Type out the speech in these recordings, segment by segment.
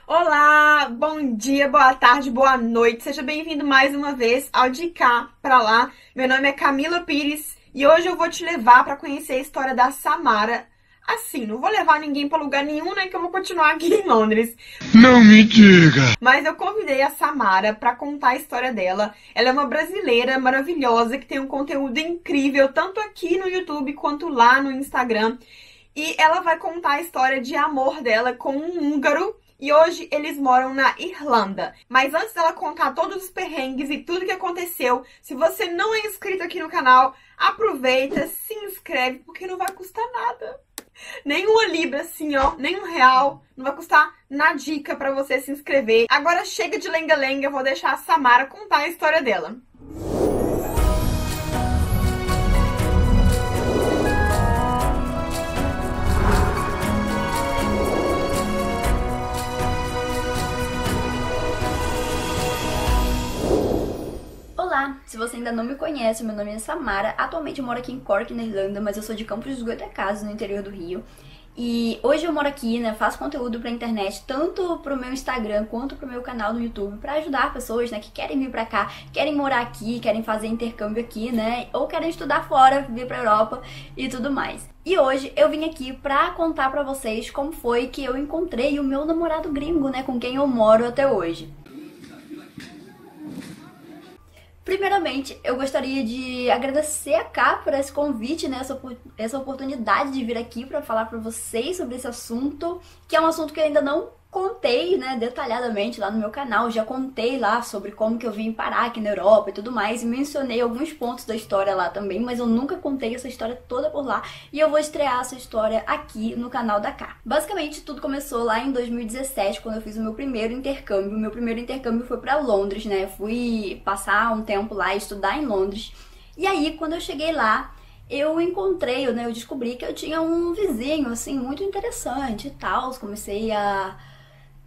Olá, bom dia, boa tarde, boa noite. Seja bem-vindo mais uma vez ao De Cá Pra Lá. Meu nome é Camila Pires e hoje eu vou te levar para conhecer a história da Samara. Assim, não vou levar ninguém para lugar nenhum, né? Que eu vou continuar aqui em Londres. Não me diga! Mas eu convidei a Samara para contar a história dela. Ela é uma brasileira maravilhosa que tem um conteúdo incrível, tanto aqui no YouTube quanto lá no Instagram. E ela vai contar a história de amor dela com um húngaro. E hoje eles moram na Irlanda. Mas antes dela contar todos os perrengues e tudo que aconteceu, se você não é inscrito aqui no canal, aproveita, se inscreve, porque não vai custar nada. Nem uma libra, assim, ó, nem R$1. Não vai custar nadica pra você se inscrever. Agora chega de lenga-lenga, eu vou deixar a Samara contar a história dela. Olá, se você ainda não me conhece, meu nome é Samara. Atualmente eu moro aqui em Cork, na Irlanda, mas eu sou de Campos dos Goytacazes, no interior do Rio. E hoje eu moro aqui, né, faço conteúdo pra internet, tanto pro meu Instagram quanto pro meu canal no YouTube, pra ajudar pessoas, né, que querem vir pra cá, querem morar aqui, querem fazer intercâmbio aqui, né, ou querem estudar fora, vir pra Europa e tudo mais. E hoje eu vim aqui pra contar pra vocês como foi que eu encontrei o meu namorado gringo, né, com quem eu moro até hoje. Primeiramente, eu gostaria de agradecer a Cá por esse convite, né, essa oportunidade de vir aqui para falar para vocês sobre esse assunto, que é um assunto que eu ainda não contei, né, detalhadamente lá no meu canal. Já contei lá sobre como que eu vim parar aqui na Europa e tudo mais, e mencionei alguns pontos da história lá também, mas eu nunca contei essa história toda por lá, e eu vou estrear essa história aqui no canal da Cá. Basicamente, tudo começou lá em 2017, quando eu fiz o meu primeiro intercâmbio. O meu primeiro intercâmbio foi para Londres, né, eu fui passar um tempo lá e estudar em Londres. E aí, quando eu cheguei lá, eu encontrei, né, eu descobri que eu tinha um vizinho, assim, muito interessante e tal. Comecei a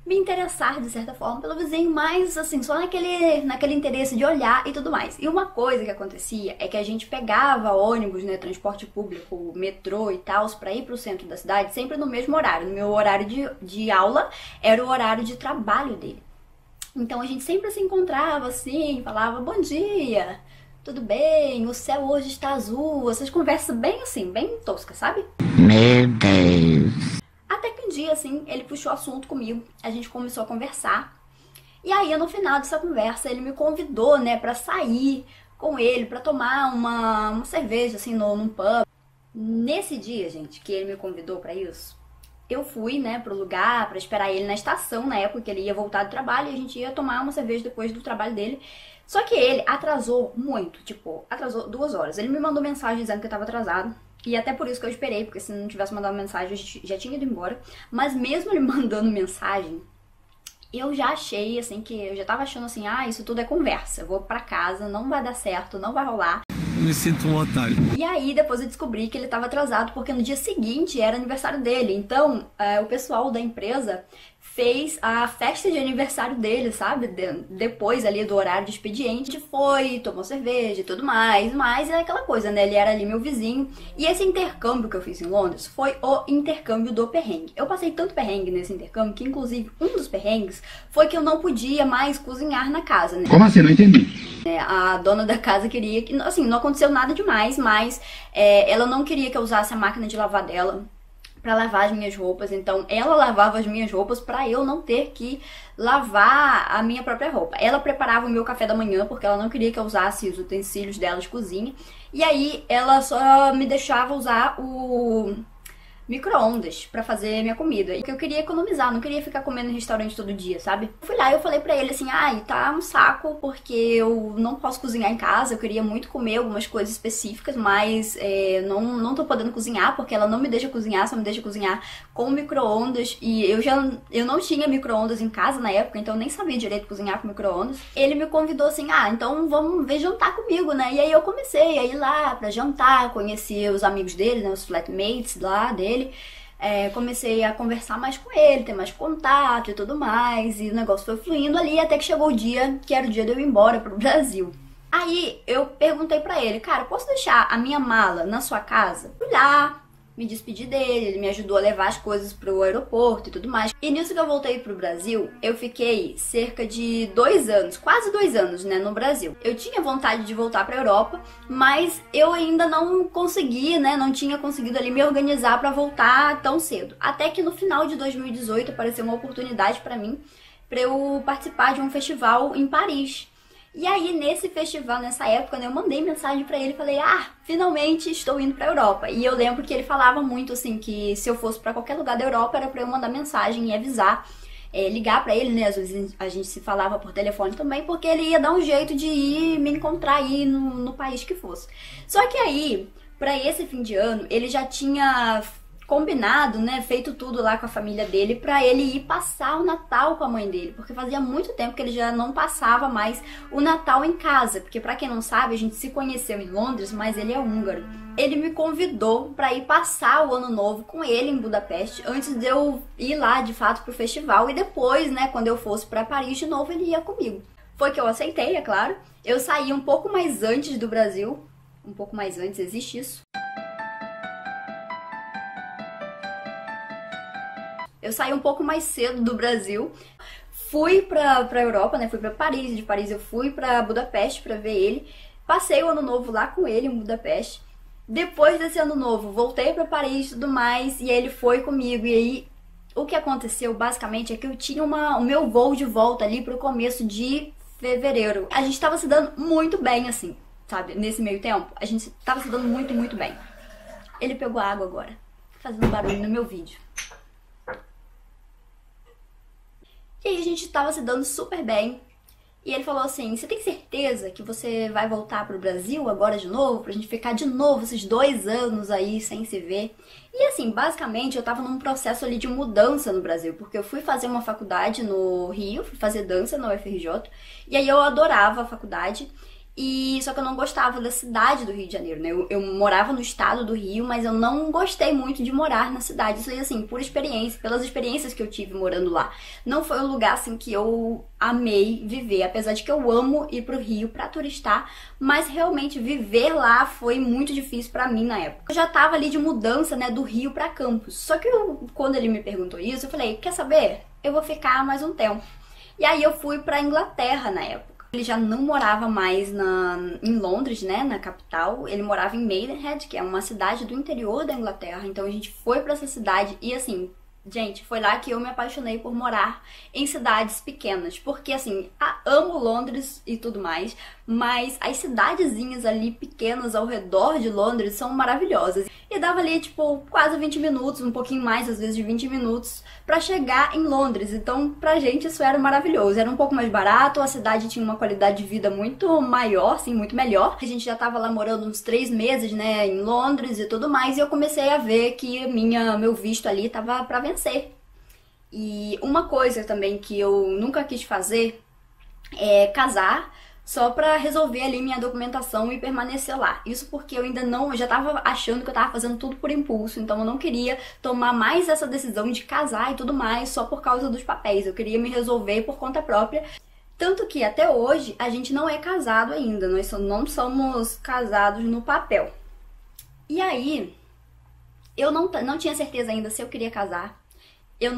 me interessar, de certa forma, pelo vizinho, mas, assim, só naquele interesse de olhar e tudo mais. E uma coisa que acontecia é que a gente pegava ônibus, né, transporte público, metrô e tal, pra ir pro centro da cidade, sempre no mesmo horário. No meu horário de aula era o horário de trabalho dele. Então a gente sempre se encontrava assim, falava bom dia, tudo bem, o céu hoje está azul, essas conversas bem assim, bem toscas, sabe? Meu Deus! Até que um dia, assim, ele puxou assunto comigo, a gente começou a conversar. E aí, no final dessa conversa, ele me convidou, né, pra sair com ele, pra tomar uma cerveja, assim, num pub. Nesse dia, gente, que ele me convidou pra isso, eu fui, né, pro lugar pra esperar ele na estação, na época que ele ia voltar do trabalho, e a gente ia tomar uma cerveja depois do trabalho dele. Só que ele atrasou muito, tipo, atrasou 2 horas. Ele me mandou mensagem dizendo que eu tava atrasado. E até por isso que eu esperei, porque se não tivesse mandado mensagem, eu já tinha ido embora. Mas mesmo ele mandando mensagem, eu já achei, assim, que eu já tava achando assim, ah, isso tudo é conversa. Eu vou pra casa, não vai dar certo, não vai rolar. Me sinto um otário. E aí depois eu descobri que ele tava atrasado, porque no dia seguinte era aniversário dele. Então, o pessoal da empresa fez a festa de aniversário dele, sabe? Depois ali do horário de expediente, a gente foi, tomou cerveja e tudo mais, mas é aquela coisa, né? Ele era ali meu vizinho. E esse intercâmbio que eu fiz em Londres foi o intercâmbio do perrengue. Eu passei tanto perrengue nesse intercâmbio que, inclusive, um dos perrengues foi que eu não podia mais cozinhar na casa, né? Como assim? Não entendi. A dona da casa queria que, assim, não aconteceu nada demais, mas ela não queria que eu usasse a máquina de lavar dela pra lavar as minhas roupas. Então ela lavava as minhas roupas pra eu não ter que lavar a minha própria roupa. Ela preparava o meu café da manhã porque ela não queria que eu usasse os utensílios dela de cozinha. E aí ela só me deixava usar o micro-ondas pra fazer minha comida. Porque eu queria economizar, não queria ficar comendo em restaurante todo dia, sabe? Fui lá e eu falei pra ele assim, ai, tá um saco porque eu não posso cozinhar em casa, eu queria muito comer algumas coisas específicas, mas não tô podendo cozinhar porque ela não me deixa cozinhar, só me deixa cozinhar com micro-ondas. E eu não tinha micro-ondas em casa na época, então eu nem sabia direito cozinhar com micro-ondas. Ele me convidou assim, ah, então vamos ver jantar comigo, né? E aí eu comecei a ir lá pra jantar, conheci os amigos dele, né, os flatmates lá dele. Comecei a conversar mais com ele, ter mais contato e tudo mais, e o negócio foi fluindo ali até que chegou o dia que era o dia de eu ir embora pro Brasil. Aí eu perguntei pra ele, cara, posso deixar a minha mala na sua casa? Fui lá, me despedir dele, ele me ajudou a levar as coisas pro aeroporto e tudo mais. E nisso que eu voltei pro Brasil, eu fiquei cerca de 2 anos, quase 2 anos, né, no Brasil. Eu tinha vontade de voltar pra Europa, mas eu ainda não consegui, né, não tinha conseguido ali me organizar pra voltar tão cedo. Até que no final de 2018 apareceu uma oportunidade pra mim, pra eu participar de um festival em Paris. E aí, nesse festival, nessa época, né, eu mandei mensagem pra ele e falei, finalmente estou indo pra Europa. E eu lembro que ele falava muito, assim, que se eu fosse pra qualquer lugar da Europa, era pra eu mandar mensagem e avisar, ligar pra ele, né, às vezes a gente se falava por telefone também, porque ele ia dar um jeito de ir me encontrar aí no país que fosse. Só que aí, pra esse fim de ano, ele já tinha combinado, né, feito tudo lá com a família dele pra ele ir passar o Natal com a mãe dele, porque fazia muito tempo que ele já não passava mais o Natal em casa, porque pra quem não sabe, a gente se conheceu em Londres, mas ele é húngaro. Ele me convidou pra ir passar o Ano Novo com ele em Budapeste, antes de eu ir lá, de fato, pro festival, e depois, né, quando eu fosse pra Paris de novo, ele ia comigo. Foi que eu aceitei, é claro. Eu saí um pouco mais antes do Brasil, um pouco mais antes, existe isso? Eu saí um pouco mais cedo do Brasil, fui pra Europa, né, fui pra Paris, de Paris eu fui pra Budapeste pra ver ele, passei o Ano Novo lá com ele em Budapeste, depois desse Ano Novo voltei pra Paris e tudo mais, e ele foi comigo, e aí o que aconteceu basicamente é que eu tinha o meu voo de volta ali pro começo de fevereiro. A gente tava se dando muito bem assim, sabe, nesse meio tempo, a gente tava se dando muito, muito bem. Ele pegou água agora, fazendo barulho no meu vídeo. E aí a gente tava se dando super bem. E ele falou assim, você tem certeza que você vai voltar pro Brasil agora de novo? Pra gente ficar de novo esses 2 anos aí sem se ver? E assim, basicamente eu tava num processo ali de mudança no Brasil. Porque eu fui fazer uma faculdade no Rio, fui fazer dança na UFRJ. E aí eu adorava a faculdade. Só que eu não gostava da cidade do Rio de Janeiro, né? Eu morava no estado do Rio, mas eu não gostei muito de morar na cidade. Isso aí, assim, por experiência, pelas experiências que eu tive morando lá. Não foi um lugar, assim, que eu amei viver, apesar de que eu amo ir pro Rio pra turistar, mas realmente viver lá foi muito difícil pra mim na época. Eu já tava ali de mudança, né, do Rio pra Campos. Só que quando ele me perguntou isso, eu falei, quer saber? Eu vou ficar mais um tempo. E aí eu fui pra Inglaterra na época. Ele já não morava mais em Londres, né, na capital. Ele morava em Maidenhead, que é uma cidade do interior da Inglaterra. Então a gente foi pra essa cidade e assim, gente, foi lá que eu me apaixonei por morar em cidades pequenas. Porque assim, amo Londres e tudo mais, mas as cidadezinhas ali pequenas ao redor de Londres são maravilhosas. E dava ali, tipo, quase 20 minutos, um pouquinho mais, às vezes de 20 minutos, pra chegar em Londres. Então, pra gente isso era maravilhoso. Era um pouco mais barato, a cidade tinha uma qualidade de vida muito maior, assim, muito melhor. A gente já tava lá morando uns 3 meses, né, em Londres e tudo mais, e eu comecei a ver que meu visto ali tava pra vencer. E uma coisa também que eu nunca quis fazer é casar só pra resolver ali minha documentação e permanecer lá. Isso porque eu já tava achando que eu tava fazendo tudo por impulso, então eu não queria tomar mais essa decisão de casar e tudo mais só por causa dos papéis. Eu queria me resolver por conta própria. Tanto que até hoje a gente não é casado ainda, nós não somos casados no papel. E aí, eu não tinha certeza ainda se eu queria casar. Eu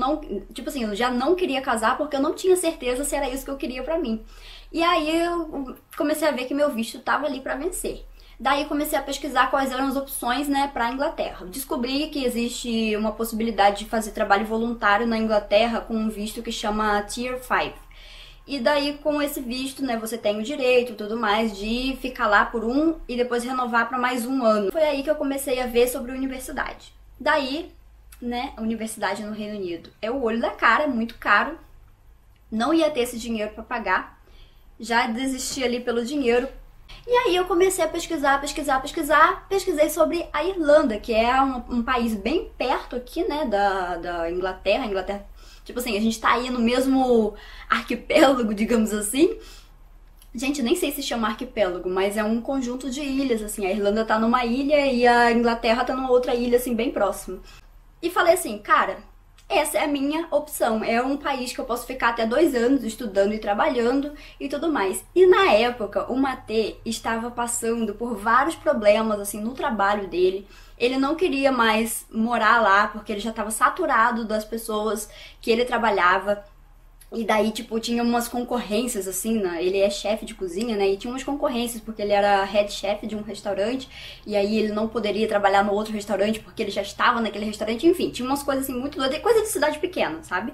já não queria casar porque eu não tinha certeza se era isso que eu queria pra mim. E aí eu comecei a ver que meu visto tava ali pra vencer. Daí comecei a pesquisar quais eram as opções, né, pra Inglaterra. Descobri que existe uma possibilidade de fazer trabalho voluntário na Inglaterra com um visto que chama Tier 5. E daí com esse visto, né, você tem o direito e tudo mais de ficar lá por e depois renovar pra mais 1 ano. Foi aí que eu comecei a ver sobre universidade. Daí, né, a universidade no Reino Unido é o olho da cara, é muito caro. Não ia ter esse dinheiro pra pagar. Já desisti ali pelo dinheiro. E aí eu comecei a pesquisei sobre a Irlanda, que é um país bem perto aqui, né, da Inglaterra. Inglaterra, tipo assim, a gente tá aí no mesmo arquipélago, digamos assim. Gente, nem sei se chama arquipélago, mas é um conjunto de ilhas, assim. A Irlanda tá numa ilha e a Inglaterra tá numa outra ilha, assim, bem próximo. E falei assim, cara, essa é a minha opção. É um país que eu posso ficar até 2 anos estudando e trabalhando e tudo mais. E na época, o Matê estava passando por vários problemas, assim, no trabalho dele. Ele não queria mais morar lá, porque ele já estava saturado das pessoas que ele trabalhava. E daí, tipo, tinha umas concorrências, assim, né? Ele é chefe de cozinha, né? E tinha umas concorrências, porque ele era head chef de um restaurante. E aí ele não poderia trabalhar no outro restaurante, porque ele já estava naquele restaurante. Enfim, tinha umas coisas, assim, muito doidas. Coisa de cidade pequena, sabe?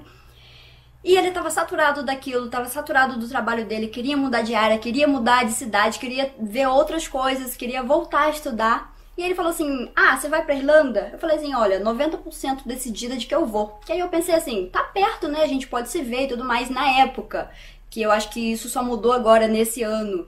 E ele tava saturado daquilo, tava saturado do trabalho dele. Queria mudar de área, queria mudar de cidade, queria ver outras coisas, queria voltar a estudar. E ele falou assim, você vai pra Irlanda? Eu falei assim, olha, 90% decidida de que eu vou. Que aí eu pensei assim, tá perto, né? A gente pode se ver e tudo mais. Na época, que eu acho que isso só mudou agora nesse ano,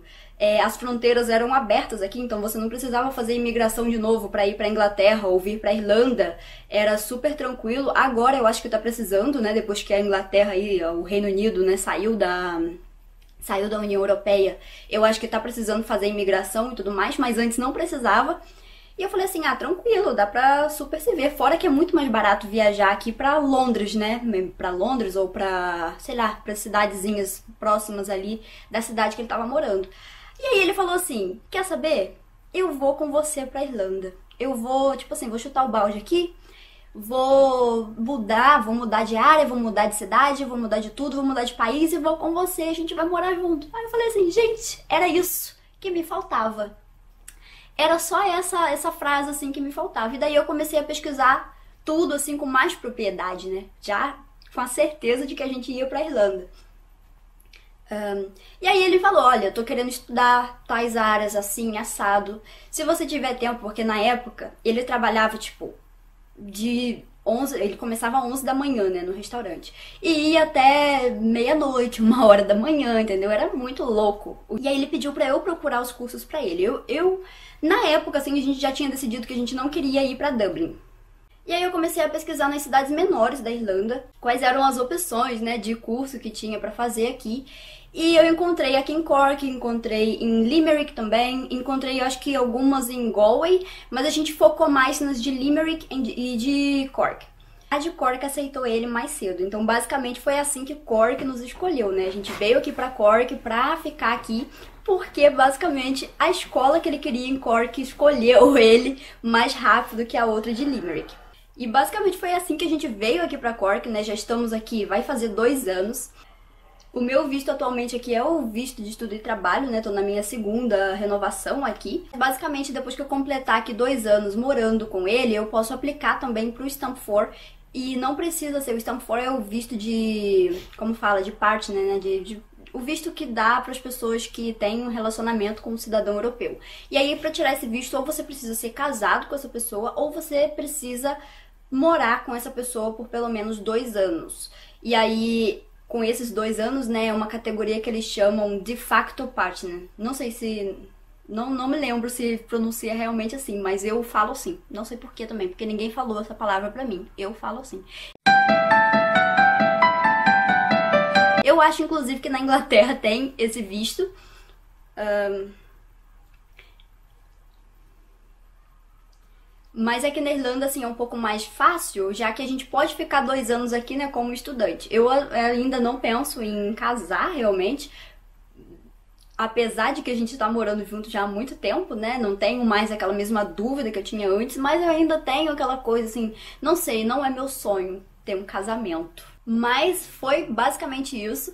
as fronteiras eram abertas aqui, então você não precisava fazer imigração de novo pra ir pra Inglaterra ou vir pra Irlanda. Era super tranquilo. Agora eu acho que tá precisando, né? Depois que a Inglaterra e o Reino Unido, né, saiu da União Europeia, eu acho que tá precisando fazer imigração e tudo mais, mas antes não precisava. E eu falei assim, tranquilo, dá pra super se ver. Fora que é muito mais barato viajar aqui pra Londres, né? Pra Londres ou pra, sei lá, pra cidadezinhas próximas ali da cidade que ele tava morando. E aí ele falou assim, quer saber? Eu vou com você pra Irlanda. Eu vou, tipo assim, vou chutar o balde aqui, vou mudar de área, vou mudar de cidade, vou mudar de tudo, vou mudar de país e vou com você, a gente vai morar junto. Aí eu falei assim, gente, era isso que me faltava. Era só essa frase, assim, que me faltava. E daí eu comecei a pesquisar tudo, assim, com mais propriedade, né? Já com a certeza de que a gente ia pra Irlanda. E aí ele falou, olha, eu tô querendo estudar tais áreas, assim, assado. Se você tiver tempo, porque na época ele trabalhava, tipo, de 11... Ele começava às 11 da manhã, né, no restaurante. E ia até meia-noite, 1h da manhã, entendeu? Era muito louco. E aí ele pediu pra eu procurar os cursos pra ele. Na época, assim, a gente já tinha decidido que a gente não queria ir pra Dublin. E aí eu comecei a pesquisar nas cidades menores da Irlanda, quais eram as opções, né, de curso que tinha pra fazer aqui. E eu encontrei aqui em Cork, encontrei em Limerick também, encontrei, eu acho que algumas em Galway, mas a gente focou mais nas de Limerick e de Cork. A de Cork aceitou ele mais cedo, então basicamente foi assim que Cork nos escolheu, né? A gente veio aqui pra Cork pra ficar aqui, porque basicamente a escola que ele queria em Cork escolheu ele mais rápido que a outra de Limerick. E basicamente foi assim que a gente veio aqui pra Cork, né? Já estamos aqui, vai fazer 2 anos. O meu visto atualmente aqui é o visto de estudo e trabalho, né? Tô na minha 2ª renovação aqui. Basicamente, depois que eu completar aqui 2 anos morando com ele, eu posso aplicar também pro Stamp 4. E não precisa ser, o Stamp 4 é o visto de, como fala, de partner, né? O visto que dá para as pessoas que têm um relacionamento com um cidadão europeu. E aí, para tirar esse visto, ou você precisa ser casado com essa pessoa, ou você precisa morar com essa pessoa por pelo menos 2 anos. E aí, com esses 2 anos, né, é uma categoria que eles chamam de facto partner. Não sei se... Não me lembro se pronuncia realmente assim, mas eu falo assim. Não sei por que também, porque ninguém falou essa palavra pra mim. Eu falo assim. Eu acho, inclusive, que na Inglaterra tem esse visto. Mas aqui na Irlanda, assim, é um pouco mais fácil, já que a gente pode ficar 2 anos aqui, né, como estudante. Eu ainda não penso em casar, realmente. Apesar de que a gente tá morando junto já há muito tempo, né? Não tenho mais aquela mesma dúvida que eu tinha antes, mas eu ainda tenho aquela coisa assim, não sei, não é meu sonho ter um casamento. Mas foi basicamente isso.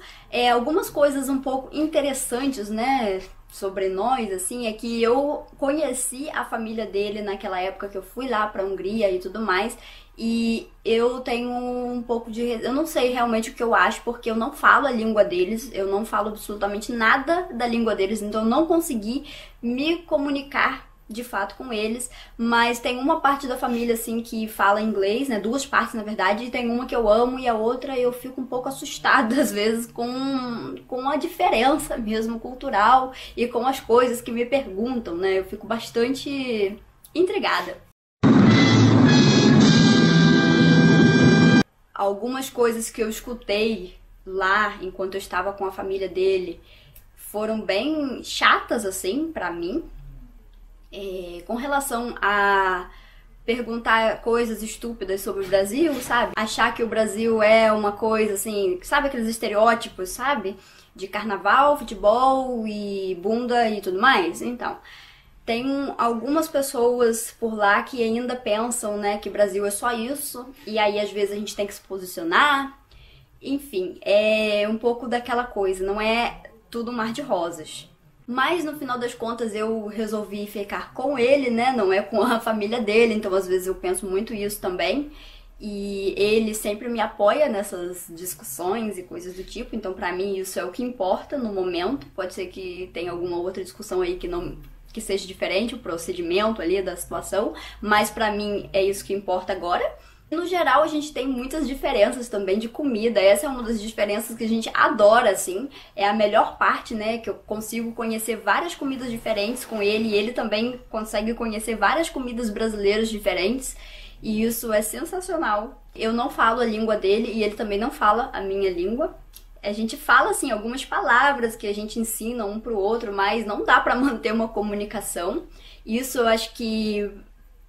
Algumas coisas um pouco interessantes, né, sobre nós, assim, é que eu conheci a família dele naquela época que eu fui lá pra Hungria e tudo mais. E eu tenho um pouco de... Eu não sei realmente o que eu acho, porque eu não falo a língua deles, eu não falo absolutamente nada da língua deles, então eu não consegui me comunicar de fato com eles, mas tem uma parte da família, assim, que fala inglês, né, 2 partes, na verdade, e tem uma que eu amo e a outra eu fico um pouco assustada, às vezes, com a diferença mesmo cultural e com as coisas que me perguntam, né, eu fico bastante intrigada. Algumas coisas que eu escutei lá, enquanto eu estava com a família dele, foram bem chatas, assim, pra mim. Com relação a perguntar coisas estúpidas sobre o Brasil, sabe? Achar que o Brasil é uma coisa assim, sabe aqueles estereótipos, sabe? De carnaval, futebol e bunda e tudo mais. Então, tem algumas pessoas por lá que ainda pensam, né, que o Brasil é só isso, e aí às vezes a gente tem que se posicionar. Enfim, é um pouco daquela coisa, não é tudo um mar de rosas. Mas no final das contas eu resolvi ficar com ele, né, não é com a família dele, então às vezes eu penso muito isso também. E ele sempre me apoia nessas discussões e coisas do tipo, então pra mim isso é o que importa no momento. Pode ser que tenha alguma outra discussão aí que seja diferente, o procedimento ali da situação, mas pra mim é isso que importa agora. No geral, a gente tem muitas diferenças também de comida. Essa é uma das diferenças que a gente adora, assim. É a melhor parte, né? Que eu consigo conhecer várias comidas diferentes com ele. E ele também consegue conhecer várias comidas brasileiras diferentes. E isso é sensacional. Eu não falo a língua dele e ele também não fala a minha língua. A gente fala, assim, algumas palavras que a gente ensina um pro outro, mas não dá pra manter uma comunicação. Isso eu acho que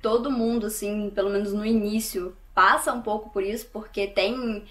todo mundo, assim, pelo menos no início, passa um pouco por isso, porque tem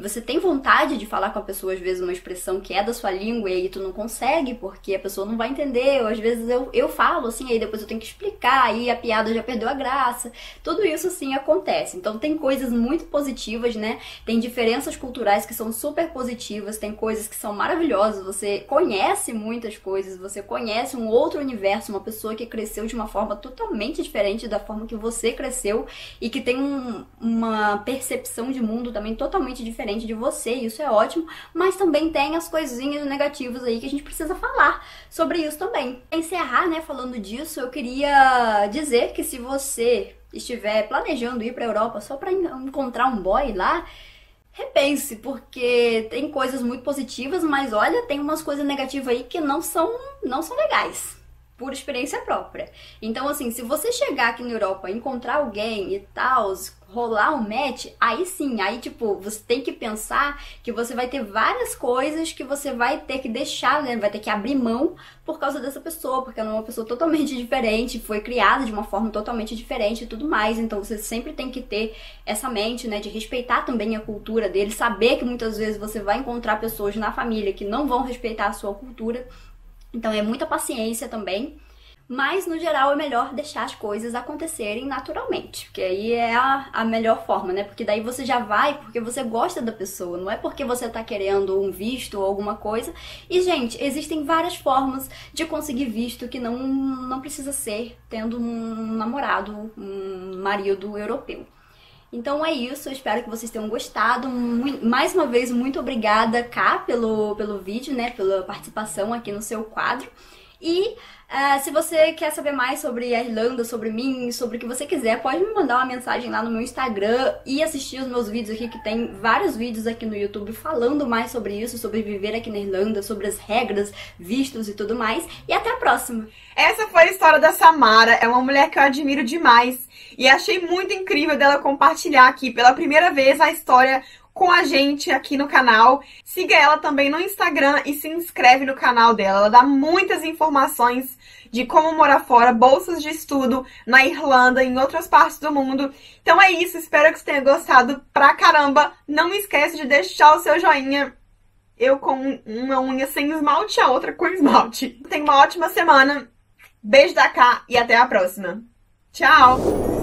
você tem vontade de falar com a pessoa, às vezes, uma expressão que é da sua língua, e aí tu não consegue, porque a pessoa não vai entender, ou às vezes eu falo, assim, aí depois eu tenho que explicar, aí a piada já perdeu a graça. Tudo isso, assim, acontece. Então tem coisas muito positivas, né? Tem diferenças culturais que são super positivas, tem coisas que são maravilhosas, você conhece muitas coisas, você conhece um outro universo, uma pessoa que cresceu de uma forma totalmente diferente da forma que você cresceu, e que tem uma percepção de mundo também totalmente diferente de você, e isso é ótimo, mas também tem as coisinhas negativas aí que a gente precisa falar sobre isso também. Pra encerrar, né, falando disso, eu queria dizer que se você estiver planejando ir pra Europa só pra encontrar um boy lá, repense, porque tem coisas muito positivas, mas olha, tem umas coisas negativas aí que não são legais, por experiência própria. Então, assim, se você chegar aqui na Europa, encontrar alguém e tal, rolar um match, aí sim, aí tipo, você tem que pensar que você vai ter várias coisas que você vai ter que deixar, né? Vai ter que abrir mão por causa dessa pessoa, porque ela é uma pessoa totalmente diferente, foi criada de uma forma totalmente diferente e tudo mais. Então você sempre tem que ter essa mente, né, de respeitar também a cultura dele, saber que muitas vezes você vai encontrar pessoas na família que não vão respeitar a sua cultura. Então é muita paciência também. Mas, no geral, é melhor deixar as coisas acontecerem naturalmente, porque aí é a melhor forma, né? Porque daí você já vai porque você gosta da pessoa, não é porque você tá querendo um visto ou alguma coisa. E, gente, existem várias formas de conseguir visto que não precisa ser tendo um namorado, um marido europeu. Então é isso, eu espero que vocês tenham gostado. Mais uma vez, muito obrigada, Ká, pelo vídeo, né? Pela participação aqui no seu quadro. E se você quer saber mais sobre a Irlanda, sobre mim, sobre o que você quiser, pode me mandar uma mensagem lá no meu Instagram e assistir os meus vídeos aqui, que tem vários vídeos aqui no YouTube falando mais sobre isso, sobre viver aqui na Irlanda, sobre as regras, vistos e tudo mais. E até a próxima! Essa foi a história da Samara, é uma mulher que eu admiro demais e achei muito incrível dela compartilhar aqui pela primeira vez a história com a gente aqui no canal. Siga ela também no Instagram e se inscreve no canal dela. Ela dá muitas informações de como morar fora, bolsas de estudo na Irlanda e em outras partes do mundo. Então é isso, espero que você tenha gostado pra caramba. Não esquece de deixar o seu joinha. Eu com uma unha sem esmalte, a outra com esmalte. Tenha uma ótima semana. Beijo da Ká e até a próxima. Tchau!